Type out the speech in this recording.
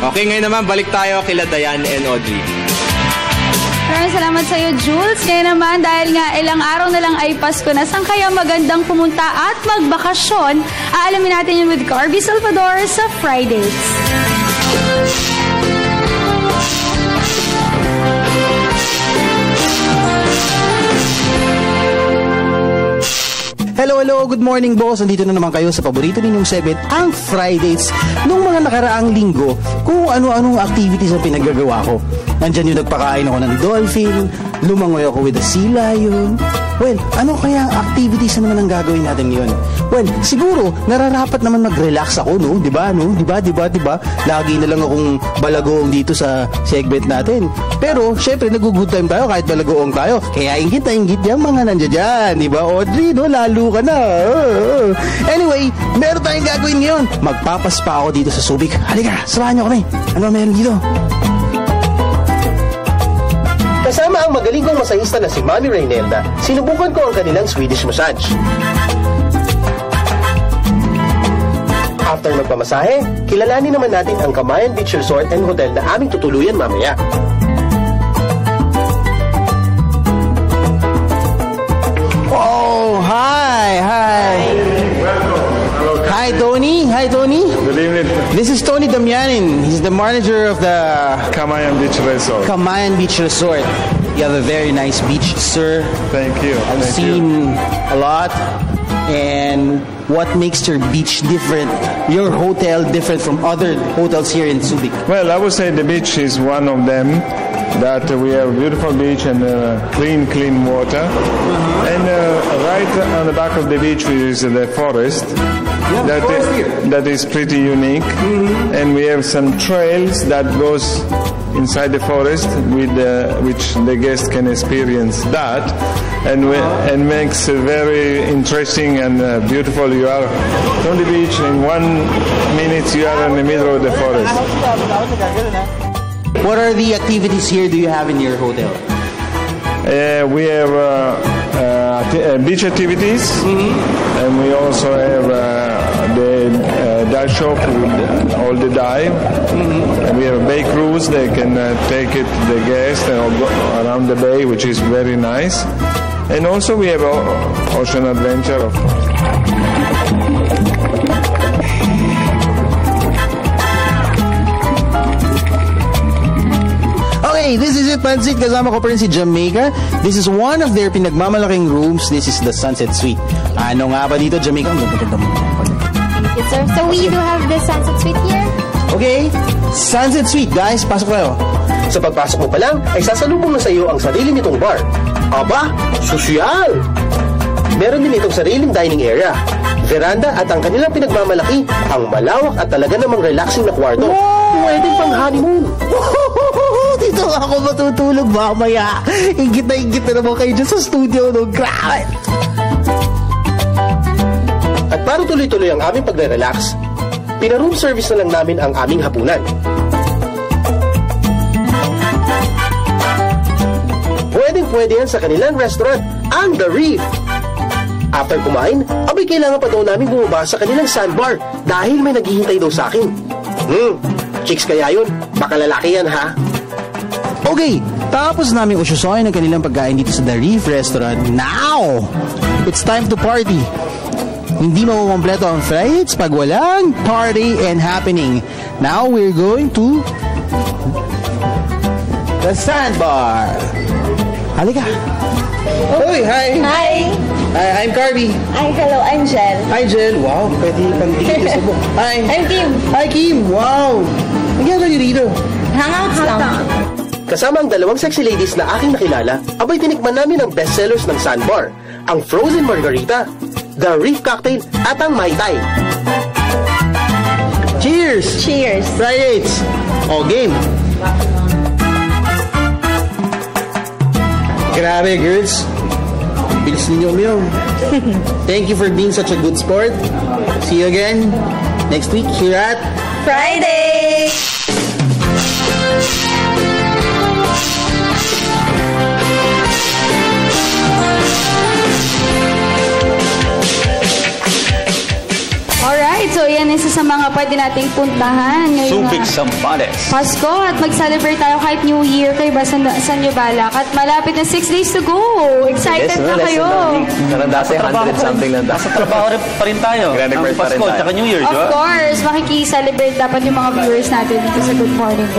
Okay, ngayon naman, balik tayo kila Diane and Audrey. Maraming salamat sa iyo, Jules. Kaya naman, dahil nga ilang araw na lang ay Pasko na, saan kaya magandang pumunta at magbakasyon? Aalamin natin yun with Carby Salvador sa Fridays. Hello, good morning boss. Andito na naman kayo sa paborito ninyong segment, ang Fridays. Nung mga nakaraang linggo, kung ano-anong activities ang pinaggagawa ko. Nandyan yung nagpakain ako ng dolphin, lumangoy ako with a sea lion. Well, ano kaya activities na naman ang gagawin natin ngayon? Well, siguro, nararapat naman mag-relax ako, no? Diba? Lagi na lang akong balagoong dito sa segment natin. Pero, syempre, nag-good time tayo kahit balagoong tayo. Kaya ingit na ingit yung mga nandiyan dyan. Diba, Audrey, no? Lalo ka na. Anyway, meron tayong gagawin ngayon. Magpapaspa ako dito sa Subic. Halika, samahan niyo kami. Ano meron dito? Kasama ang magaling kong masahista na si Mami Reynelda, sinubukan ko ang kanilang Swedish massage. After magpamasahe, kilalanin naman natin ang Camayan Beach Resort and Hotel na aming tutuluyan mamaya. Oh, hi. Hi, Tony. Good evening. This is Tony Damianin. He's the manager of the Camayan Beach Resort. Camayan Beach Resort. You have a very nice beach, sir. Thank you. I've seen a lot. And what makes your beach different, your hotel different from other hotels here in Subic? Well, I would say the beach is one of them. That we have a beautiful beach and clean water. And right on the back of the beach is the forest. That is pretty unique. And we have some trails that goes inside the forest with which the guest can experience that, and makes it very interesting and beautiful. You are on the beach, in 1 minute you are in the middle of the forest. What are the activities here do you have in your hotel? We have beach activities, and we also have the dive shop with all the dive. And we have a bay cruise. They can take it the guests and go around the bay, which is very nice. And also we have ocean adventure, of course. Okay, this is it, Pansit. Kasama ko pa rin si Jamaica. This is one of their pinagmamalaking rooms. This is the Sunset Suite. Ano nga ba dito, Jamaica? Ang ganda mo. Yes, sir. So we do have the Sunset Suite here. Okay, Sunset Suite. Guys, pasok kayo. Sa pagpasok mo pa lang, ay sasalubong na sa iyo ang sarili nitong bar. Aba, sosyal! Meron din itong sariling dining area, veranda at ang kanilang pinagmamalaki, ang malawak at talaga namang relaxing na kwarto. Pwede pang honeymoon. Dito ako matutulog mamaya. Ingit na naman kayo dyan sa studio, no? Grabe! At para tuloy-tuloy ang aming pagre-relax, pina-room service na lang namin ang aming hapunan. Pwede yan sa kanilang restaurant, ang The Reef. After kumain, abay kailangan pa daw namin bumaba sa kanilang sandbar dahil may naghihintay daw sa akin. Chicks kaya yun? Baka lalaki yan, ha? Okay, tapos namin usyusoy ng kanilang pagkain dito sa The Reef Restaurant. Now, it's time to party. Hindi makukompleto ang flights pag walang party and happening. Now, we're going to the sandbar. Halika. Hoy, hi. Hi. I'm Carby. Hi, hello, I'm Jel. Hi, Jel. Wow, pwede pang tigil sa buhok. Hi. I'm Kim. Hi, Kim. Wow. Ang gano'n nyo dito? Hangouts lang. Kasama ang dalawang sexy ladies na aking nakilala, abay tinikman namin ang bestsellers ng Sandbar, ang Frozen Margarita, The Reef Cocktail, at ang Mai Tai. Cheers! Cheers. Fridays! O, game! Grabe, girls. Bilis ninyo umiyaw. Thank you for being such a good sport. See you again next week here at Friday! Alright, so yan isa sa mga pwede nating puntahan ngayong Subic Zambales. Pasko at mag-celebrate tayo kahit New Year kayo ba sa San Balak at malapit na 6 days to go. Excited na kayo. Narandasa 100 something lang. Nasa trabaho rin pa rin tayo. Grand Ang record pa rin Pasko tayo. at New Year, di Of ba? course, makikiselebrate dapat yung mga viewers natin dito sa Good Morning.